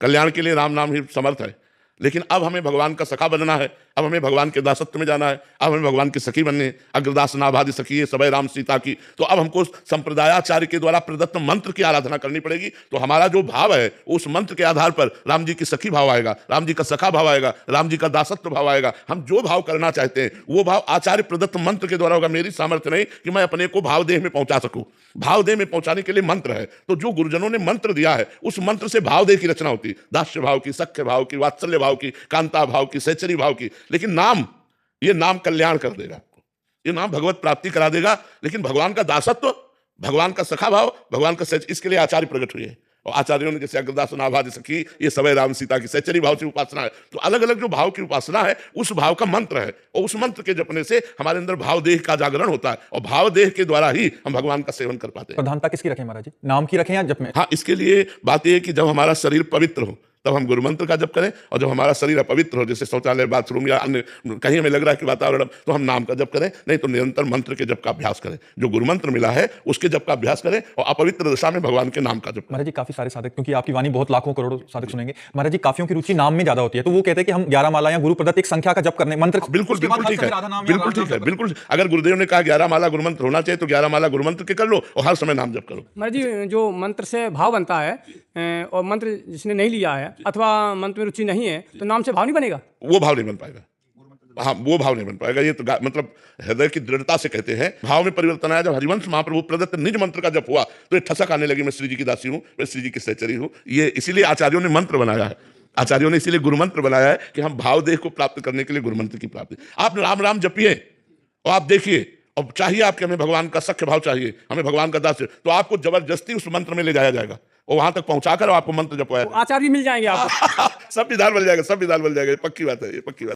कल्याण के लिए राम नाम ही समर्थ है। लेकिन अब हमें भगवान का सखा बनना है, अब हमें भगवान के दासत्व में जाना है, अब हमें भगवान की सखी बनने, अग्रदास नाभादि सखी सबय राम सीता की। तो अब हमको संप्रदायाचार्य के द्वारा प्रदत्त मंत्र की आराधना करनी पड़ेगी। तो हमारा जो भाव है उस मंत्र के आधार पर राम जी की सखी भाव आएगा, राम जी का सखा भाव आएगा, राम जी का दासत्व भाव आएगा। हम जो भाव करना चाहते हैं वो भाव आचार्य प्रदत्त मंत्र के द्वारा होगा। मेरी सामर्थ्य नहीं कि मैं अपने को भाव देह में पहुंचा सकूं। भाव देह में पहुंचाने के लिए मंत्र है। तो जो गुरुजनों ने मंत्र दिया है उस मंत्र से भाव देह की रचना होती है, दास्य भाव की, सख्य भाव की, वात्सल्य भाव की, कांता भाव की, सहचरी भाव की। लेकिन नाम, ये नाम कल्याण कर देगा आपको, ये नाम भगवत प्राप्ति करा देगा। लेकिन भगवान का दासत्व, भगवान का सखा भाव, भगवान का सहचर्य, इसके लिए आचार्य प्रकट हुए हैं। और आचार्यों ने जैसे अग्रदास नाभादि सखी, ये सबय राम सीता की सहचरी भाव से उपासना है। तो अलग अलग जो भाव की उपासना है उस भाव का मंत्र है, और उस मंत्र के जपने से हमारे अंदर भाव देह का जागरण होता है, और भाव देह के द्वारा ही हम भगवान का सेवन कर पाते हैं। प्रधानता किसकी रखें महाराज जी, नाम की रखें या जप में? हाँ, इसके लिए बात यह है कि जब हमारा शरीर पवित्र हो तब हम गुरु मंत्र का जप करें, और जब हमारा शरीर अपवित्र हो, जैसे शौचालय, बाथरूम या अन्य कहीं हमें लग रहा है कि वातावरण, तो हम नाम का जप करें। नहीं तो निरंतर मंत्र के जप का अभ्यास करें, जो गुरु मंत्र मिला है उसके जप का अभ्यास करें, और अपवित्र दशा में भगवान के नाम का जप। महाराज जी काफी सारे साधक, क्योंकि आपकी वाणी बहुत लाखों करोड़ों साधक सुनेंगे महाराज जी, काफियों की रुचि नाम में ज्यादा होती है, तो वो कहते हैं कि हम 11 माला या गुरु प्रदत्त एक संख्या का जप करने मंत्र। बिल्कुल बिल्कुल ठीक है, बिल्कुल ठीक है, बिल्कुल। अगर गुरुदेव ने कहा 11 माला गुरु मंत्र होना चाहिए तो 11 माला गुरु मंत्र के कर लो, और हर समय नाम जप करो। महाराज जी, जो मंत्र से भाव बनता है और मंत्र जिसने नहीं लिया है अथवा मंत्र में रुचि नहीं है, तो नाम से भाव नहीं बनेगा, वो भाव नहीं बन पाएगा। हाँ, वो भाव नहीं बन पाएगा। ये तो मतलब हृदय की दृढ़ता से कहते हैं। भाव में परिवर्तन आया। जब हरिवंश महाप्रभु प्रदत्त निज मंत्र का जप हुआ तो ये ठसक आने लगी, मैं श्री जी की दासी हूँ, मैं श्री जी की सहचरी हूँ। ये इसीलिए आचार्यों ने मंत्र बनाया है, आचार्यों ने इसीलिए गुरु मंत्र बनाया है कि हम भाव देह को प्राप्त करने के लिए गुरु मंत्र की प्राप्ति। आप राम राम जपिए और आप देखिए, और चाहिए आपके हमें भगवान का सख्य भाव चाहिए, हमें भगवान का दास, तो आपको जबरदस्ती उस मंत्र में ले जाया जाएगा, और वहां तक पहुंचाकर आपको मंत्र जपवाया, आचार्य मिल जाएंगे आपको। सब विधान बन जाएगा, सब विधान बन जाएगा। पक्की बात है, ये पक्की बात।